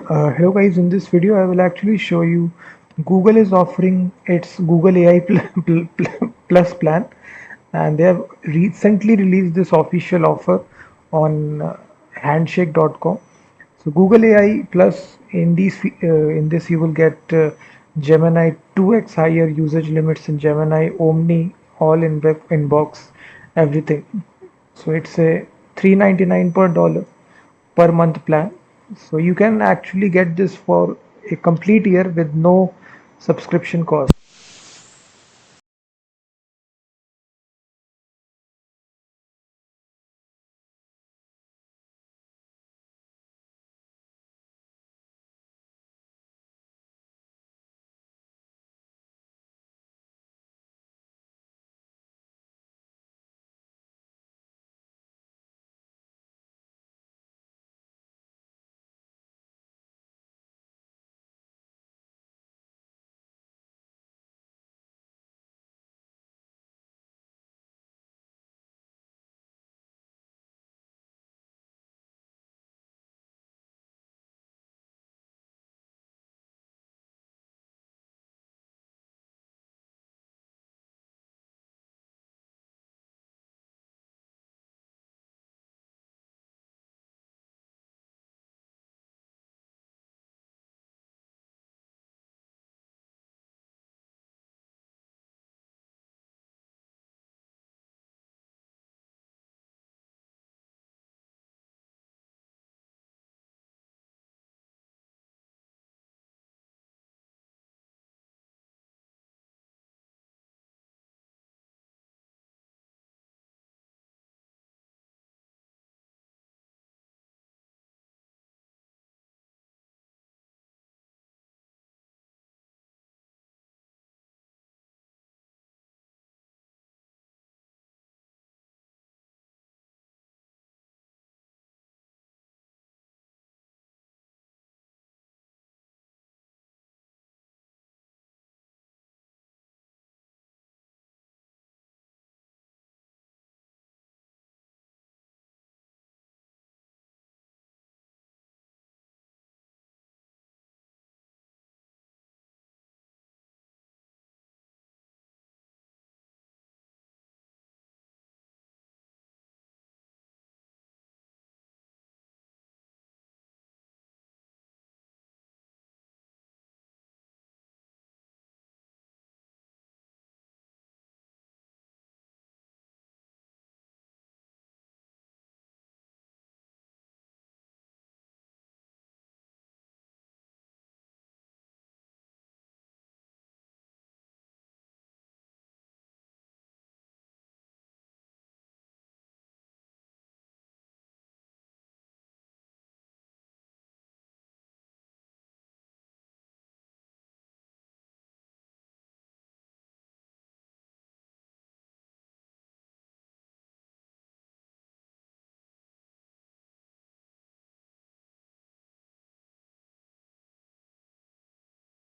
Hello guys, in this video I will actually show you Google is offering its Google AI Plus plan, and they have recently released this official offer on handshake.com. So Google AI Plus, in this you will get Gemini 2x higher usage limits in Gemini Omni, all in inbox, everything. So it's a 399 per dollar per month plan. So you can actually get this for a complete year with no subscription cost.